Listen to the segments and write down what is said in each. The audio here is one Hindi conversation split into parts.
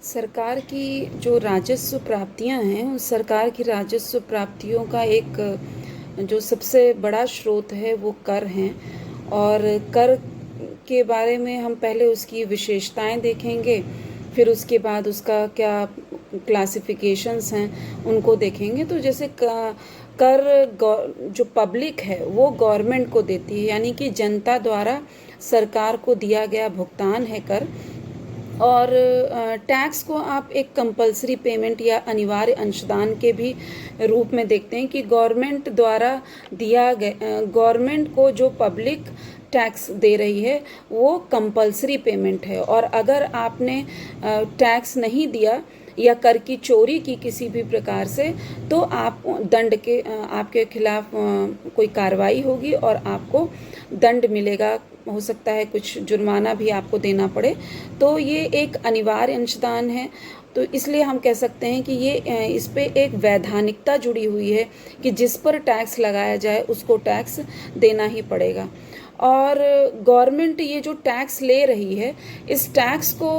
सरकार की जो राजस्व प्राप्तियाँ हैं, उस सरकार की राजस्व प्राप्तियों का एक जो सबसे बड़ा स्रोत है वो कर हैं। और कर के बारे में हम पहले उसकी विशेषताएं देखेंगे, फिर उसके बाद उसका क्या क्लासिफिकेशंस हैं उनको देखेंगे। तो जैसे कर जो पब्लिक है वो गवर्नमेंट को देती है, यानी कि जनता द्वारा सरकार को दिया गया भुगतान है कर। और टैक्स को आप एक कंपलसरी पेमेंट या अनिवार्य अंशदान के भी रूप में देखते हैं कि गवर्नमेंट द्वारा दिया गया, गवर्नमेंट को जो पब्लिक टैक्स दे रही है वो कंपलसरी पेमेंट है। और अगर आपने टैक्स नहीं दिया या कर की चोरी की किसी भी प्रकार से, तो आप दंड के आपके खिलाफ कोई कार्रवाई होगी और आपको दंड मिलेगा। हो सकता है कुछ जुर्माना भी आपको देना पड़े। तो ये एक अनिवार्य अंशदान है। तो इसलिए हम कह सकते हैं कि ये इस पे एक वैधानिकता जुड़ी हुई है कि जिस पर टैक्स लगाया जाए उसको टैक्स देना ही पड़ेगा। और गवर्नमेंट ये जो टैक्स ले रही है, इस टैक्स को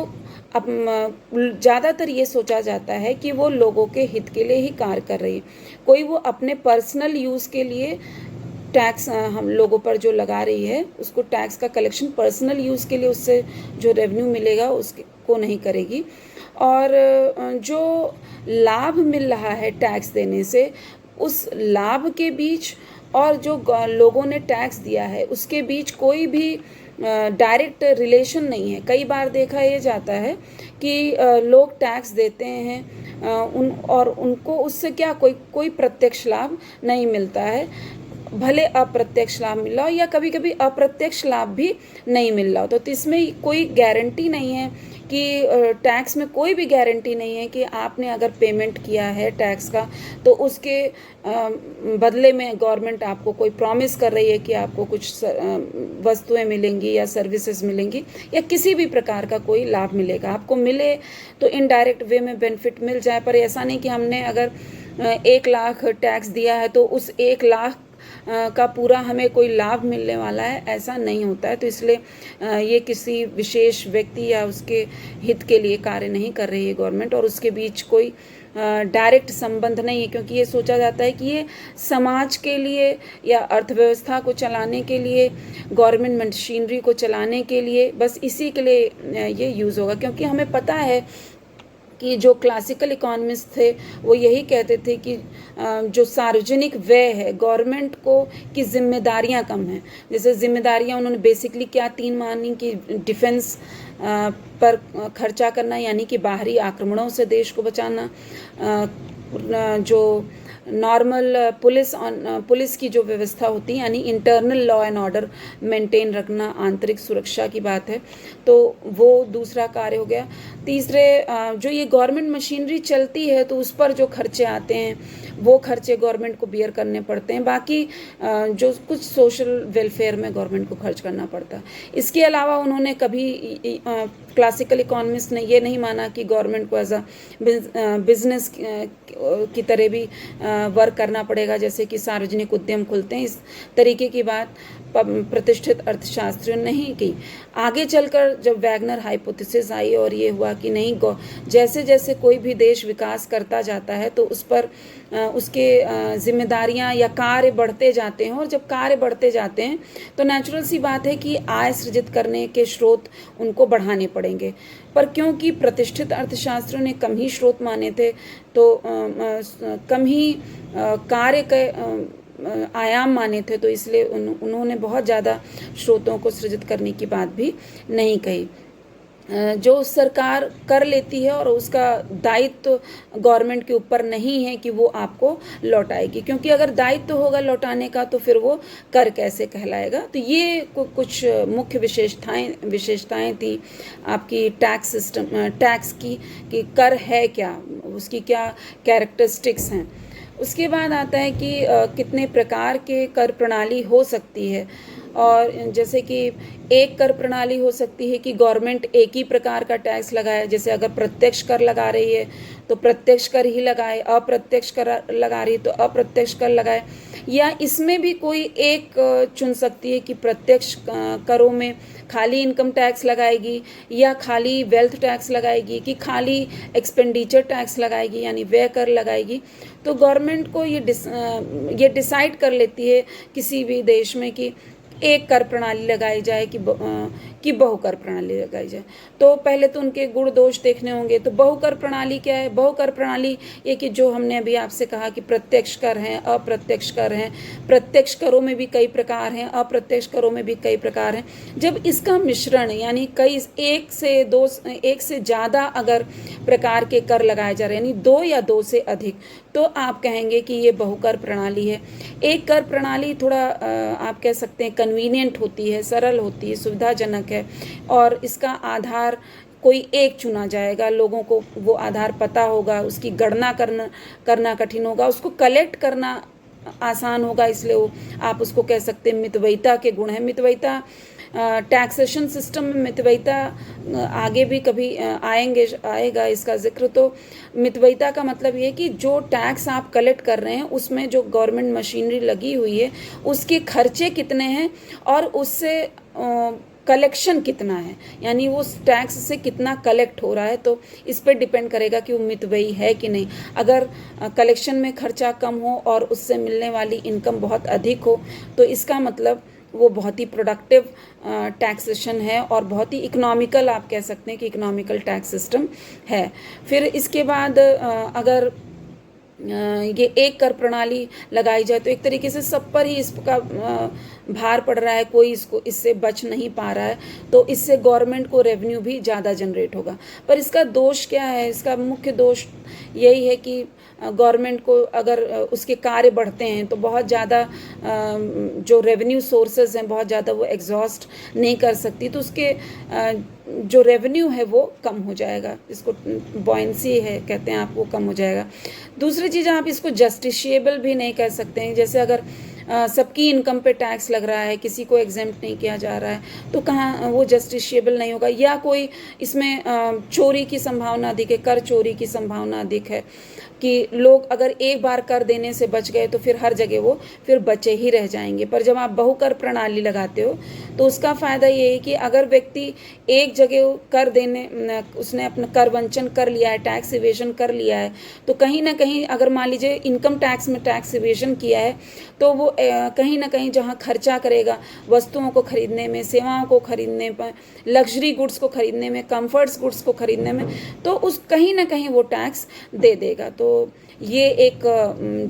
अब ज़्यादातर ये सोचा जाता है कि वो लोगों के हित के लिए ही कार्य कर रही है। कोई वो अपने पर्सनल यूज़ के लिए टैक्स हम लोगों पर जो लगा रही है, उसको टैक्स का कलेक्शन पर्सनल यूज़ के लिए उससे जो रेवेन्यू मिलेगा उसको नहीं करेगी। और जो लाभ मिल रहा है टैक्स देने से, उस लाभ के बीच और जो लोगों ने टैक्स दिया है उसके बीच कोई भी डायरेक्ट रिलेशन नहीं है। कई बार देखा ये जाता है कि लोग टैक्स देते हैं और उनको उससे क्या कोई प्रत्यक्ष लाभ नहीं मिलता है, भले अप्रत्यक्ष लाभ मिल रहा हो या कभी कभी अप्रत्यक्ष लाभ भी नहीं मिल रहा हो। तो इसमें कोई गारंटी नहीं है कि टैक्स में कोई भी गारंटी नहीं है कि आपने अगर पेमेंट किया है टैक्स का तो उसके बदले में गवर्नमेंट आपको कोई प्रॉमिस कर रही है कि आपको कुछ वस्तुएं मिलेंगी या सर्विसेज मिलेंगी या किसी भी प्रकार का कोई लाभ मिलेगा। आपको मिले तो इनडायरेक्ट वे में बेनिफिट मिल जाए, पर ऐसा नहीं कि हमने अगर 1 लाख टैक्स दिया है तो उस 1 लाख का पूरा हमें कोई लाभ मिलने वाला है, ऐसा नहीं होता है। तो इसलिए ये किसी विशेष व्यक्ति या उसके हित के लिए कार्य नहीं कर रही है गवर्नमेंट, और उसके बीच कोई डायरेक्ट संबंध नहीं है, क्योंकि ये सोचा जाता है कि ये समाज के लिए या अर्थव्यवस्था को चलाने के लिए, गवर्नमेंट मशीनरी को चलाने के लिए, बस इसी के लिए ये यूज़ होगा। क्योंकि हमें पता है कि जो क्लासिकल इकोनॉमिस्ट थे वो यही कहते थे कि जो सार्वजनिक व्यय है गवर्नमेंट को की जिम्मेदारियां कम हैं। जैसे जिम्मेदारियां उन्होंने बेसिकली क्या 3 मानी कि डिफेंस पर खर्चा करना, यानी कि बाहरी आक्रमणों से देश को बचाना, जो नॉर्मल पुलिस की जो व्यवस्था होती है यानी internal law and order maintain रखना, आंतरिक सुरक्षा की बात है, तो वो दूसरा कार्य हो गया। तीसरे, जो ये गवर्नमेंट मशीनरी चलती है तो उस पर जो खर्चे आते हैं वो खर्चे गवर्नमेंट को बियर करने पड़ते हैं। बाकी जो कुछ सोशल वेलफेयर में गवर्नमेंट को खर्च करना पड़ता है। इसके अलावा उन्होंने कभी क्लासिकल इकोनॉमिस्ट ने ये नहीं माना कि गवर्नमेंट को एज अ बिजनेस की तरह भी वर्क करना पड़ेगा, जैसे कि सार्वजनिक उद्यम खुलते हैं, इस तरीके की बात प्रतिष्ठित अर्थशास्त्रियों ने नहीं की। आगे चलकर जब वैगनर हाइपोथेसिस आई और ये हुआ कि नहीं, जैसे जैसे कोई भी देश विकास करता जाता है तो उस पर उसके जिम्मेदारियां या कार्य बढ़ते जाते हैं, और जब कार्य बढ़ते जाते हैं तो नेचुरल सी बात है कि आय सृजित करने के स्रोत उनको बढ़ाने पड़ेंगे। पर क्योंकि प्रतिष्ठित अर्थशास्त्रियों ने कम ही स्रोत माने थे, तो कम ही कार्य के आयाम माने थे, तो इसलिए उन्होंने बहुत ज़्यादा स्रोतों को सृजित करने की बात भी नहीं कही। जो सरकार कर लेती है और उसका दायित्व गवर्नमेंट के ऊपर नहीं है कि वो आपको लौटाएगी, क्योंकि अगर दायित्व होगा लौटाने का तो फिर वो कर कैसे कहलाएगा। तो ये कुछ मुख्य विशेषताएं थी आपकी टैक्स सिस्टम, टैक्स की कि कर है क्या, उसकी क्या कैरेक्टरिस्टिक्स हैं। उसके बाद आता है कि कितने प्रकार के कर प्रणाली हो सकती है, और जैसे कि एक कर प्रणाली हो सकती है कि गवर्नमेंट एक ही प्रकार का टैक्स लगाए, जैसे अगर प्रत्यक्ष कर लगा रही है तो प्रत्यक्ष कर ही लगाए, अप्रत्यक्ष कर लगा रही है तो अप्रत्यक्ष कर लगाए, या इसमें भी कोई एक चुन सकती है कि प्रत्यक्ष करों में खाली इनकम टैक्स लगाएगी या खाली वेल्थ टैक्स लगाएगी कि खाली एक्सपेंडिचर टैक्स लगाएगी यानी व्यय कर लगाएगी। तो गवर्नमेंट को ये डिसाइड कर लेती है किसी भी देश में कि एक कर प्रणाली लगाई जाए कि बहुकर प्रणाली लगाई जाए। तो पहले तो उनके गुण दोष देखने होंगे। तो बहुकर प्रणाली क्या है? बहुकर प्रणाली ये कि जो हमने अभी आपसे कहा कि प्रत्यक्ष कर हैं, अप्रत्यक्ष कर हैं, प्रत्यक्ष करों में भी कई प्रकार हैं, अप्रत्यक्ष करों में भी कई प्रकार हैं। जब इसका मिश्रण यानी कई एक से ज़्यादा अगर प्रकार के कर लगाए जा रहे हैं, यानी दो या दो से अधिक, तो आप कहेंगे कि ये बहुकर प्रणाली है। एक कर प्रणाली थोड़ा आप कह सकते हैं कन्वीनियंट होती है, सरल होती है, सुविधाजनक है, और इसका आधार कोई एक चुना जाएगा, लोगों को वो आधार पता होगा, उसकी गणना करना कठिन होगा, उसको कलेक्ट करना आसान होगा, इसलिए वो आप उसको कह सकते हैं मितव्ययिता के गुण है। मितव्ययिता टैक्सेशन सिस्टम में मितव्ययिता आगे भी कभी आएगा इसका जिक्र। तो मितव्ययिता का मतलब ये कि जो टैक्स आप कलेक्ट कर रहे हैं उसमें जो गवर्नमेंट मशीनरी लगी हुई है उसके खर्चे कितने हैं और उससे कलेक्शन कितना है, यानी वो टैक्स से कितना कलेक्ट हो रहा है। तो इस पर डिपेंड करेगा कि वो मितव्ययी है कि नहीं। अगर कलेक्शन में खर्चा कम हो और उससे मिलने वाली इनकम बहुत अधिक हो तो इसका मतलब वो बहुत ही प्रोडक्टिव टैक्सेशन है और बहुत ही इकोनॉमिकल, आप कह सकते हैं कि इकोनॉमिकल टैक्स सिस्टम है। फिर इसके बाद अगर ये एक कर प्रणाली लगाई जाए तो एक तरीके से सब पर ही इसका भार पड़ रहा है, कोई इससे बच नहीं पा रहा है, तो इससे गवर्नमेंट को रेवेन्यू भी ज़्यादा जनरेट होगा। पर इसका दोष क्या है? इसका मुख्य दोष यही है कि गवर्नमेंट को अगर उसके कार्य बढ़ते हैं तो बहुत ज़्यादा जो रेवेन्यू सोर्सेज हैं बहुत ज़्यादा वो एग्जॉस्ट नहीं कर सकती, तो उसके जो रेवेन्यू है वो कम हो जाएगा, इसको बॉयंसी है कहते हैं आप, वो कम हो जाएगा। दूसरी चीज़, आप इसको जस्टिशिएबल भी नहीं कह सकते हैं। जैसे अगर सबकी इनकम पे टैक्स लग रहा है, किसी को एग्जेम्प्ट नहीं किया जा रहा है, तो कहाँ वो जस्टिशिएबल नहीं होगा। या कोई इसमें चोरी की संभावना अधिक है, कर चोरी की संभावना अधिक है कि लोग अगर एक बार कर देने से बच गए तो फिर हर जगह वो फिर बचे ही रह जाएंगे। पर जब आप बहुकर प्रणाली लगाते हो तो उसका फ़ायदा ये है कि अगर व्यक्ति एक जगह कर देने उसने अपना कर वंचन कर लिया है, टैक्स इवेशन कर लिया है, तो कहीं ना कहीं अगर मान लीजिए इनकम टैक्स में टैक्स इवेशन किया है तो वो कहीं ना कहीं जहाँ खर्चा करेगा वस्तुओं को खरीदने में, सेवाओं को खरीदने में, लग्जरी गुड्स को खरीदने में, कंफर्ट्स गुड्स को खरीदने में, तो उस कहीं ना कहीं वो टैक्स दे देगा। तो ये एक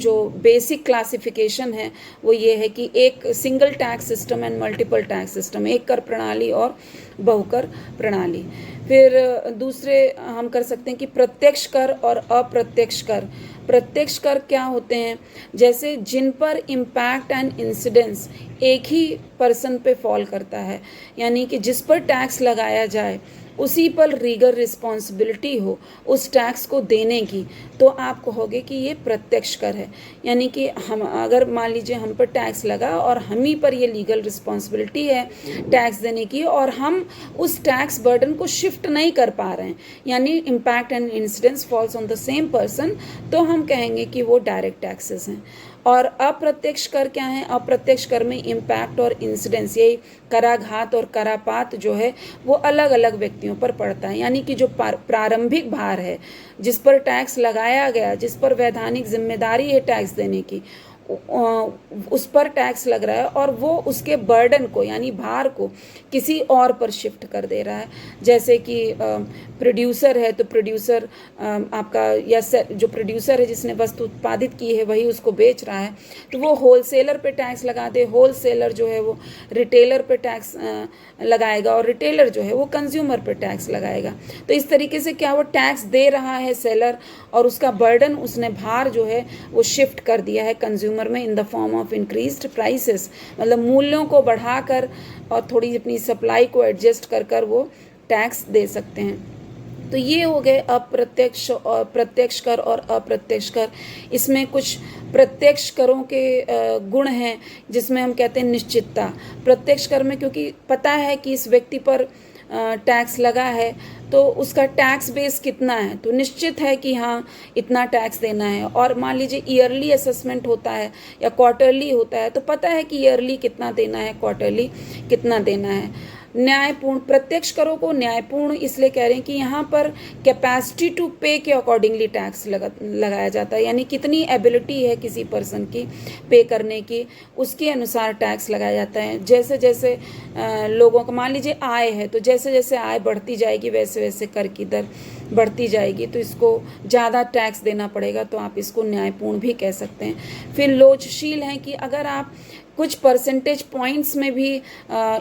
जो बेसिक क्लासिफिकेशन है वो ये है कि एक single tax system and multiple tax system, एक कर प्रणाली और बहुकर प्रणाली। फिर दूसरे हम कर सकते हैं कि प्रत्यक्ष कर और अप्रत्यक्ष कर। प्रत्यक्ष कर क्या होते हैं? जैसे जिन पर इम्पैक्ट एंड इंसिडेंस एक ही पर्सन पे फॉल करता है, यानी कि जिस पर टैक्स लगाया जाए उसी पर लीगल रिस्पॉन्सिबिलिटी हो उस टैक्स को देने की, तो आप कहोगे कि ये प्रत्यक्ष कर है। यानी कि हम अगर मान लीजिए हम पर टैक्स लगा और हम ही पर ये लीगल रिस्पॉन्सिबिलिटी है टैक्स देने की और हम उस टैक्स बर्डन को शिफ्ट नहीं कर पा रहे हैं, यानी impact and incidence falls on the same person, तो हम कहेंगे कि वो डायरेक्ट टैक्सेस हैं। और अप्रत्यक्ष कर क्या है? अप्रत्यक्ष कर में इम्पैक्ट और इंसिडेंस, यही कराघात और करापात जो है वो अलग अलग व्यक्तियों पर पड़ता है। यानी कि जो प्रारंभिक भार है, जिस पर टैक्स लगाया गया, जिस पर वैधानिक जिम्मेदारी है टैक्स देने की, उस पर टैक्स लग रहा है और वो उसके बर्डन को यानी भार को किसी और पर शिफ्ट कर दे रहा है। जैसे कि प्रोड्यूसर है तो प्रोड्यूसर आपका या जो प्रोड्यूसर है जिसने वस्तु उत्पादित की है वही उसको बेच रहा है, तो वो होलसेलर पे टैक्स लगा दे, होलसेलर जो है वो रिटेलर पे टैक्स लगाएगा और रिटेलर जो है वो कंज्यूमर पे टैक्स लगाएगा। तो इस तरीके से क्या वो टैक्स दे रहा है सेलर और उसका बर्डन उसने भार जो है वो शिफ्ट कर दिया है कंज्यूमर में in the form of increased prices, मतलब मूल्यों को बढ़ाकर और थोड़ी अपनी सप्लाई को एडजस्ट कर कर वो टैक्स दे सकते हैं। तो ये हो गए अप्रत्यक्ष और प्रत्यक्ष कर और अप्रत्यक्ष कर। इसमें कुछ प्रत्यक्ष करों के गुण हैं, जिसमें हम कहते हैं निश्चितता। प्रत्यक्ष कर में क्योंकि पता है कि इस व्यक्ति पर टैक्स लगा है, तो उसका टैक्स बेस कितना है, तो निश्चित है कि हाँ इतना टैक्स देना है। और मान लीजिए ईयरली असेसमेंट होता है या क्वार्टरली होता है, तो पता है कि ईयरली कितना देना है, क्वार्टरली कितना देना है। न्यायपूर्ण, प्रत्यक्ष करों को न्यायपूर्ण इसलिए कह रहे हैं कि यहाँ पर कैपेसिटी टू पे के अकॉर्डिंगली टैक्स लगाया जाता है, यानी कितनी एबिलिटी है किसी पर्सन की पे करने की, उसके अनुसार टैक्स लगाया जाता है। जैसे जैसे लोगों का मान लीजिए आय है, तो जैसे जैसे आय बढ़ती जाएगी वैसे वैसे कर की दर बढ़ती जाएगी, तो इसको ज़्यादा टैक्स देना पड़ेगा, तो आप इसको न्यायपूर्ण भी कह सकते हैं। फिर लोचशील है कि अगर आप कुछ परसेंटेज पॉइंट्स में भी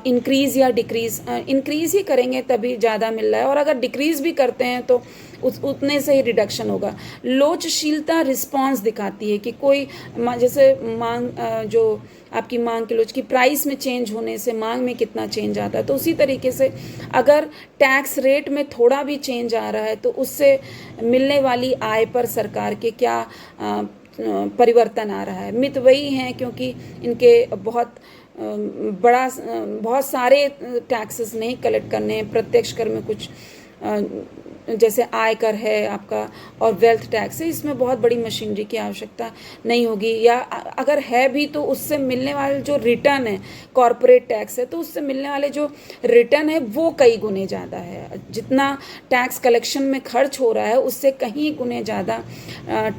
इंक्रीज़ या डिक्रीज़, इंक्रीज़ ही करेंगे तभी ज़्यादा मिल रहा है, और अगर डिक्रीज़ भी करते हैं तो उतने से ही रिडक्शन होगा। लोचशीलता रिस्पॉन्स दिखाती है कि कोई जैसे मांग, जो आपकी मांग की लोच की प्राइस में चेंज होने से मांग में कितना चेंज आता है, तो उसी तरीके से अगर टैक्स रेट में थोड़ा भी चेंज आ रहा है तो उससे मिलने वाली आय पर सरकार के क्या परिवर्तन आ रहा है। मित वही हैं क्योंकि इनके बहुत सारे टैक्सेस नहीं कलेक्ट करने हैं। प्रत्यक्ष कर में कुछ जैसे आयकर है आपका और वेल्थ टैक्स है, इसमें बहुत बड़ी मशीनरी की आवश्यकता नहीं होगी, या अगर है भी तो उससे मिलने वाले जो रिटर्न है, कॉरपोरेट टैक्स है, तो उससे मिलने वाले जो रिटर्न है वो कई गुने ज़्यादा है। जितना टैक्स कलेक्शन में खर्च हो रहा है उससे कहीं गुने ज़्यादा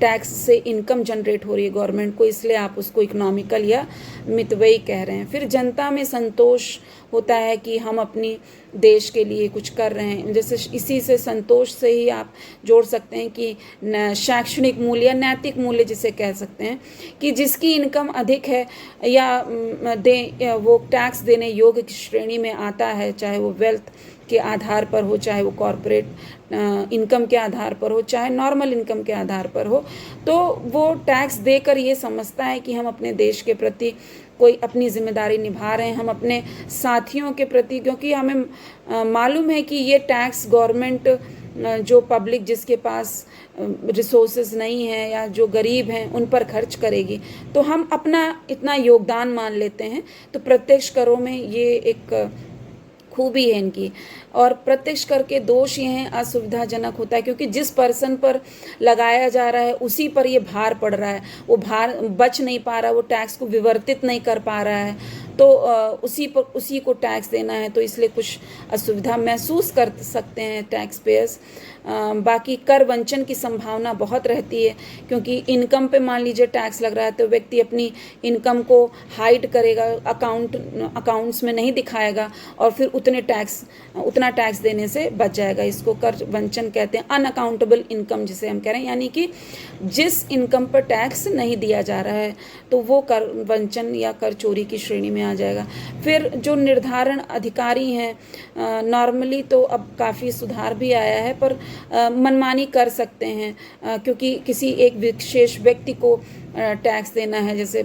टैक्स से इनकम जनरेट हो रही है गवर्नमेंट को, इसलिए आप उसको इकोनॉमिकल या मितव्ययी कह रहे हैं। फिर जनता में संतोष होता है कि हम अपनी देश के लिए कुछ कर रहे हैं, जैसे इसी से संतोष से ही आप जोड़ सकते हैं कि शैक्षणिक मूल्य या नैतिक मूल्य जिसे कह सकते हैं, कि जिसकी इनकम अधिक है या वो टैक्स देने योग्य की श्रेणी में आता है, चाहे वो वेल्थ के आधार पर हो, चाहे वो कॉरपोरेट इनकम के आधार पर हो, चाहे नॉर्मल इनकम के आधार पर हो, तो वो टैक्स देकर ये समझता है कि हम अपने देश के प्रति कोई अपनी जिम्मेदारी निभा रहे हैं, हम अपने साथियों के प्रति, क्योंकि हमें मालूम है कि ये टैक्स गवर्नमेंट जो पब्लिक जिसके पास रिसोर्सेज नहीं है या जो गरीब हैं उन पर खर्च करेगी, तो हम अपना इतना योगदान मान लेते हैं। तो प्रत्यक्ष करों में ये एक खूबी है इनकी। और प्रत्यक्ष कर के दोष ये हैं असुविधाजनक होता है, क्योंकि जिस पर्सन पर लगाया जा रहा है उसी पर ये भार पड़ रहा है, वो भार बच नहीं पा रहा, वो टैक्स को विवर्तित नहीं कर पा रहा है, तो उसी को टैक्स देना है, तो इसलिए कुछ असुविधा महसूस कर सकते हैं टैक्स पेयर्स। बाकी कर वंचन की संभावना बहुत रहती है, क्योंकि इनकम पे मान लीजिए टैक्स लग रहा है तो व्यक्ति अपनी इनकम को हाइड करेगा, अकाउंट्स में नहीं दिखाएगा और फिर उतना टैक्स देने से बच जाएगा। इसको कर वंचन कहते हैं, अनअकाउंटेबल इनकम जिसे हम कह रहे हैं, यानी कि जिस इनकम पर टैक्स नहीं दिया जा रहा है तो वो कर वंचन या कर चोरी की श्रेणी में आ जाएगा। फिर जो निर्धारण अधिकारी हैं, नॉर्मली तो अब काफ़ी सुधार भी आया है, पर मनमानी कर सकते हैं, क्योंकि किसी एक विशेष व्यक्ति को टैक्स देना है, जैसे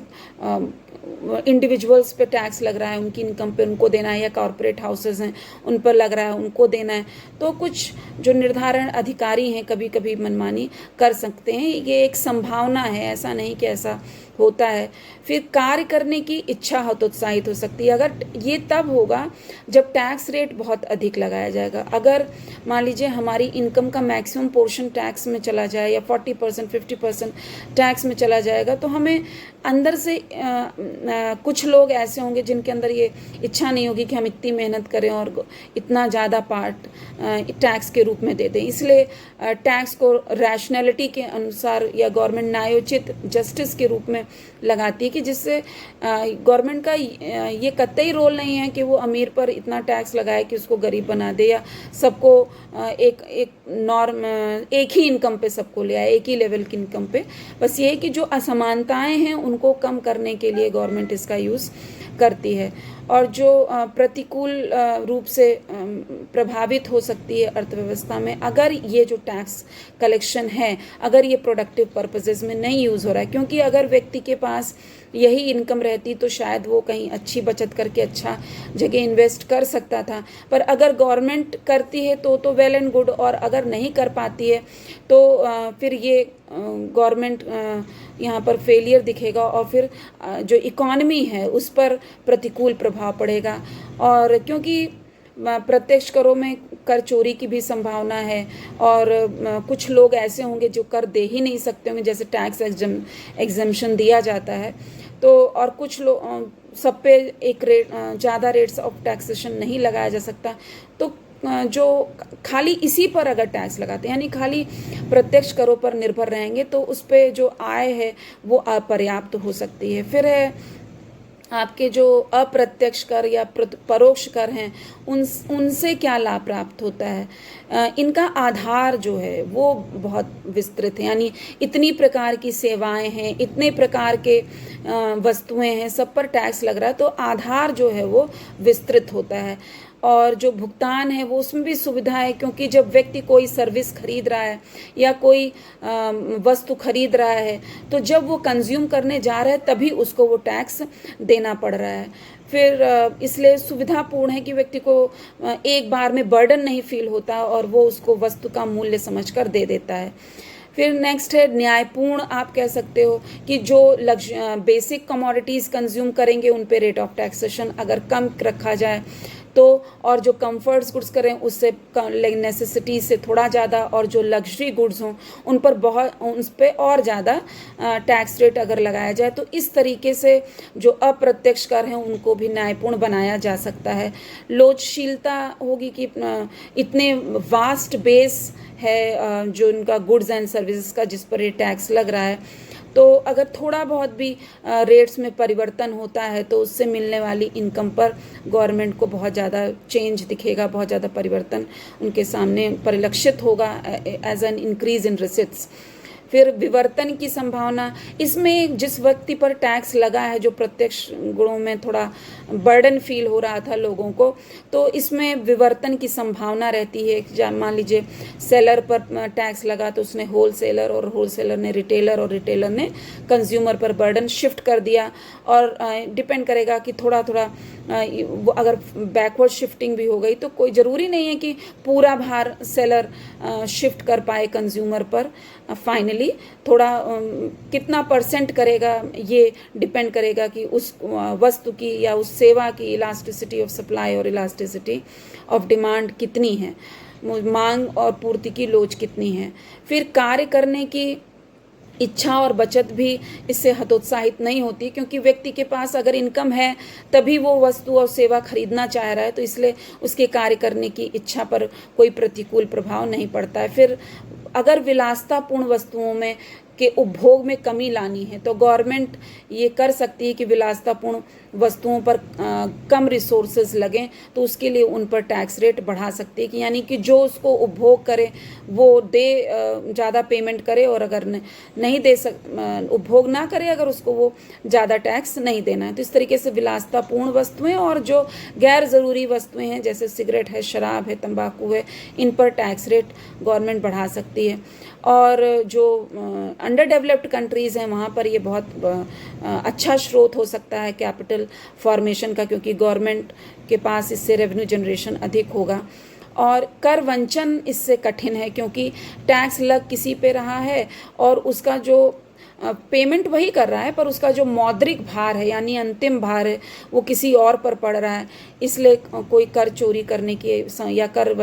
इंडिविजुअल्स पे टैक्स लग रहा है, उनकी इनकम पे उनको देना है, या कॉरपोरेट हाउसेस हैं उन पर लग रहा है उनको देना है, तो कुछ जो निर्धारण अधिकारी हैं कभी कभी मनमानी कर सकते हैं। ये एक संभावना है, ऐसा नहीं कि ऐसा होता है। फिर कार्य करने की इच्छा हतोत्साहित हो सकती है, अगर ये तब होगा जब टैक्स रेट बहुत अधिक लगाया जाएगा। अगर मान लीजिए हमारी इनकम का मैक्सिमम पोर्शन टैक्स में चला जाए या 40% 50% टैक्स में चला जाएगा, तो हमें अंदर से कुछ लोग ऐसे होंगे जिनके अंदर ये इच्छा नहीं होगी कि हम इतनी मेहनत करें और इतना ज़्यादा पार्ट टैक्स के रूप में दे दें। इसलिए टैक्स को रैशनैलिटी के अनुसार या गवर्नमेंट न्यायोचित जस्टिस के रूप में लगाती है, कि जिससे गवर्नमेंट का ये कतई रोल नहीं है कि वो अमीर पर इतना टैक्स लगाए कि उसको गरीब बना दे, या सबको एक ही इनकम पे सबको ले आए, एक ही लेवल की इनकम पे। बस ये है कि जो असमानताएं हैं उनको कम करने के लिए गवर्नमेंट इसका यूज़ करती है। और जो प्रतिकूल रूप से प्रभावित हो सकती है अर्थव्यवस्था में, अगर ये जो टैक्स कलेक्शन है अगर ये प्रोडक्टिव पर्पसेस में नहीं यूज़ हो रहा है, क्योंकि अगर व्यक्ति के पास यही इनकम रहती तो शायद वो कहीं अच्छी बचत करके अच्छा जगह इन्वेस्ट कर सकता था। पर अगर गवर्नमेंट करती है तो वेल एंड गुड, और अगर नहीं कर पाती है तो फिर ये गवर्नमेंट यहाँ पर फेलियर दिखेगा, और फिर जो इकॉनमी है उस पर प्रतिकूल प्रभाव पड़ेगा। और क्योंकि प्रत्यक्ष करों में कर चोरी की भी संभावना है, और कुछ लोग ऐसे होंगे जो कर दे ही नहीं सकते होंगे, जैसे टैक्स एग्जम्पशन दिया जाता है तो, और कुछ लोग सब पे एक रेट ज़्यादा रेट्स ऑफ टैक्सेशन नहीं लगाया जा सकता, तो जो खाली इसी पर अगर टैक्स लगाते हैं यानी खाली प्रत्यक्ष करों पर निर्भर रहेंगे तो उस पर जो आय है वो अपर्याप्त हो सकती है। फिर है आपके जो अप्रत्यक्ष कर या परोक्ष कर हैं उनसे क्या लाभ प्राप्त होता है। इनका आधार जो है वो बहुत विस्तृत है, यानी इतनी प्रकार की सेवाएं हैं, इतने प्रकार के वस्तुएं हैं, सब पर टैक्स लग रहा है, तो आधार जो है वो विस्तृत होता है। और जो भुगतान है वो उसमें भी सुविधा है, क्योंकि जब व्यक्ति कोई सर्विस खरीद रहा है या कोई वस्तु खरीद रहा है तो जब वो कंज्यूम करने जा रहा है तभी उसको वो टैक्स देना पड़ रहा है। फिर इसलिए सुविधापूर्ण है कि व्यक्ति को एक बार में बर्डन नहीं फील होता और वो उसको वस्तु का मूल्य समझकर दे देता है। फिर नेक्स्ट है न्यायपूर्ण। आप कह सकते हो कि जो बेसिक कमोडिटीज़ कंज्यूम करेंगे उन पे रेट ऑफ टैक्सेशन अगर कम रखा जाए तो, और जो कंफर्ट्स गुड्स करें उससे नेसेसिटी से थोड़ा ज़्यादा, और जो लग्जरी गुड्स हों उन पर और ज़्यादा टैक्स रेट अगर लगाया जाए तो इस तरीके से जो अप्रत्यक्ष कर हैं उनको भी न्यायपूर्ण बनाया जा सकता है। लोचशीलता होगी कि इतने वास्ट बेस है जो इनका गुड्स एंड सर्विसेज का जिस पर ये टैक्स लग रहा है, तो अगर थोड़ा बहुत भी रेट्स में परिवर्तन होता है तो उससे मिलने वाली इनकम पर गवर्नमेंट को बहुत ज़्यादा चेंज दिखेगा, बहुत ज़्यादा परिवर्तन उनके सामने परिलक्षित होगा as an increase in receipts. फिर विवर्तन की संभावना, इसमें जिस व्यक्ति पर टैक्स लगा है जो प्रत्यक्ष गुणों में थोड़ा बर्डन फील हो रहा था लोगों को, तो इसमें विवर्तन की संभावना रहती है। मान लीजिए सेलर पर टैक्स लगा तो उसने होलसेलर, और होलसेलर ने रिटेलर, और रिटेलर ने कंज्यूमर पर बर्डन शिफ्ट कर दिया। और डिपेंड करेगा कि थोड़ा थोड़ा वो अगर बैकवर्ड शिफ्टिंग भी हो गई तो कोई ज़रूरी नहीं है कि पूरा भार सेलर शिफ्ट कर पाए कंज्यूमर पर। फाइनली थोड़ा कितना परसेंट करेगा ये डिपेंड करेगा कि उस वस्तु की या उस सेवा की इलास्टिसिटी ऑफ सप्लाई और इलास्टिसिटी ऑफ डिमांड कितनी है, मांग और पूर्ति की लोच कितनी है। फिर कार्य करने की इच्छा और बचत भी इससे हतोत्साहित नहीं होती, क्योंकि व्यक्ति के पास अगर इनकम है तभी वो वस्तु और सेवा खरीदना चाह रहा है, तो इसलिए उसके कार्य करने की इच्छा पर कोई प्रतिकूल प्रभाव नहीं पड़ता है। फिर अगर विलासतापूर्ण वस्तुओं में के उपभोग में कमी लानी है तो गवर्नमेंट ये कर सकती है कि विलासतापूर्ण वस्तुओं पर कम रिसोर्सेज लगें, तो उसके लिए उन पर टैक्स रेट बढ़ा सकती है कि यानी कि जो उसको उपभोग करे वो दे, ज़्यादा पेमेंट करे, और अगर नहीं दे उपभोग ना करे अगर उसको वो ज़्यादा टैक्स नहीं देना है। तो इस तरीके से विलासतापूर्ण वस्तुएं और जो गैर ज़रूरी वस्तुएं हैं जैसे सिगरेट है, शराब है, तंबाकू है, इन पर टैक्स रेट गवर्नमेंट बढ़ा सकती है। और जो अंडर डेवलप्ड कंट्रीज़ हैं वहाँ पर ये बहुत अच्छा स्रोत हो सकता है कैपिटल फॉर्मेशन का, क्योंकि गवर्नमेंट के पास इससे रेवेन्यू जनरेशन अधिक होगा। और कर वंचन इससे कठिन है, क्योंकि टैक्स लग किसी पे रहा है और उसका जो पेमेंट वही कर रहा है पर उसका जो मौद्रिक भार है यानी अंतिम भार है वो किसी और पर पड़ रहा है, इसलिए कोई कर चोरी करने की या कर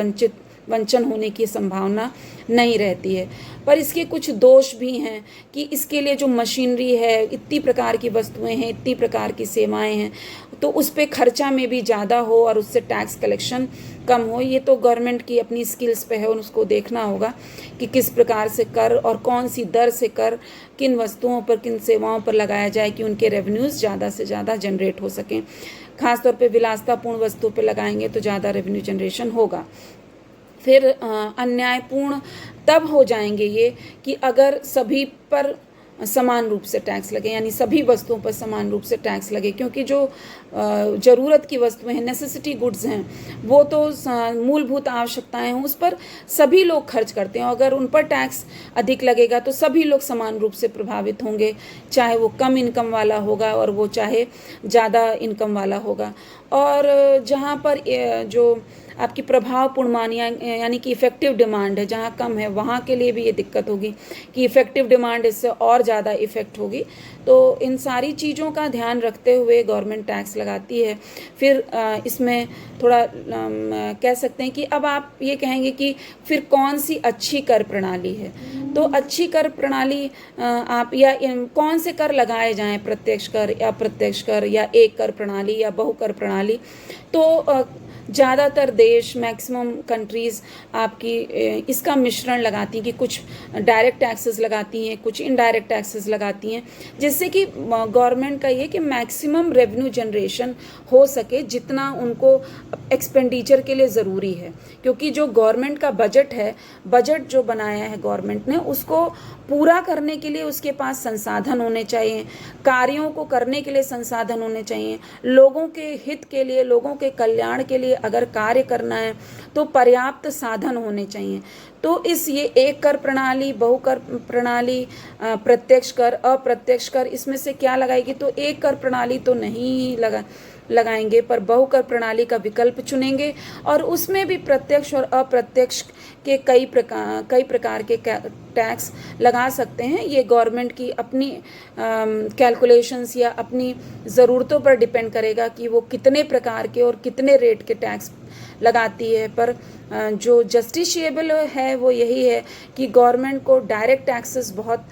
वंचन होने की संभावना नहीं रहती है। पर इसके कुछ दोष भी हैं कि इसके लिए जो मशीनरी है, इतनी प्रकार की वस्तुएं हैं, इतनी प्रकार की सेवाएं हैं, तो उस पर खर्चा में भी ज़्यादा हो और उससे टैक्स कलेक्शन कम हो। ये तो गवर्नमेंट की अपनी स्किल्स पे है और उसको देखना होगा कि किस प्रकार से कर और कौन सी दर से कर किन वस्तुओं पर, किन सेवाओं पर लगाया जाए कि उनके रेवेन्यूज़ ज़्यादा से ज़्यादा जनरेट हो सकें। खासतौर पे विलासतापूर्ण वस्तुओं पे लगाएंगे तो ज़्यादा रेवेन्यू जनरेशन होगा। फिर अन्यायपूर्ण तब हो जाएंगे ये कि अगर सभी पर समान रूप से टैक्स लगे, यानी सभी वस्तुओं पर समान रूप से टैक्स लगे, क्योंकि जो ज़रूरत की वस्तुएं हैं, नेसेसिटी गुड्स हैं, वो तो मूलभूत आवश्यकताएं हैं, उस पर सभी लोग खर्च करते हैं। अगर उन पर टैक्स अधिक लगेगा तो सभी लोग समान रूप से प्रभावित होंगे, चाहे वो कम इनकम वाला होगा और वो चाहे ज़्यादा इनकम वाला होगा। और जहाँ पर जो आपकी प्रभावपूर्ण मांग यानी कि इफ़ेक्टिव डिमांड है, जहाँ कम है, वहाँ के लिए भी ये दिक्कत होगी कि इफ़ेक्टिव डिमांड इससे और ज़्यादा इफ़ेक्ट होगी। तो इन सारी चीज़ों का ध्यान रखते हुए गवर्नमेंट टैक्स लगाती है। फिर इसमें थोड़ा कह सकते हैं कि अब आप ये कहेंगे कि फिर कौन सी अच्छी कर प्रणाली है। तो अच्छी कर प्रणाली आप या कौन से कर लगाए जाएं, प्रत्यक्ष कर या अप्रत्यक्ष कर या एक कर प्रणाली या बहुकर प्रणाली। तो ज़्यादातर देश, मैक्सिमम कंट्रीज़ आपकी इसका मिश्रण लगाती हैं कि कुछ डायरेक्ट टैक्सेस लगाती हैं, कुछ इनडायरेक्ट टैक्सेस लगाती हैं, जिससे कि गवर्नमेंट का ये कि मैक्सिमम रेवेन्यू जनरेशन हो सके, जितना उनको एक्सपेंडिचर के लिए ज़रूरी है। क्योंकि जो गवर्नमेंट का बजट है, बजट जो बनाया है गवर्नमेंट ने, उसको पूरा करने के लिए उसके पास संसाधन होने चाहिए, कार्यों को करने के लिए संसाधन होने चाहिए, लोगों के हित के लिए, लोगों के कल्याण के लिए अगर कार्य करना है तो पर्याप्त साधन होने चाहिए। तो ये एक कर प्रणाली, बहुकर प्रणाली, प्रत्यक्ष कर, अप्रत्यक्ष कर, इसमें से क्या लगाएगी? तो एक कर प्रणाली तो नहीं लगाएंगे, पर बहुकर प्रणाली का विकल्प चुनेंगे और उसमें भी प्रत्यक्ष और अप्रत्यक्ष के कई प्रकार के टैक्स लगा सकते हैं। ये गवर्नमेंट की अपनी कैलकुलेशंस या अपनी ज़रूरतों पर डिपेंड करेगा कि वो कितने प्रकार के और कितने रेट के टैक्स लगाती है। पर जो जस्टिशिएबल है वो यही है कि गवर्नमेंट को डायरेक्ट टैक्सेस बहुत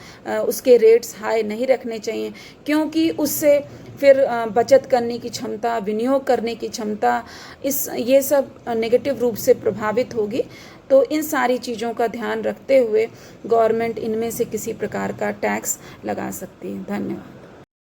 उसके रेट्स हाई नहीं रखने चाहिए, क्योंकि उससे फिर बचत करने की क्षमता, विनियोग करने की क्षमता, ये सब नेगेटिव रूप से प्रभावित होगी। तो इन सारी चीज़ों का ध्यान रखते हुए गवर्नमेंट इनमें से किसी प्रकार का टैक्स लगा सकती है। धन्यवाद।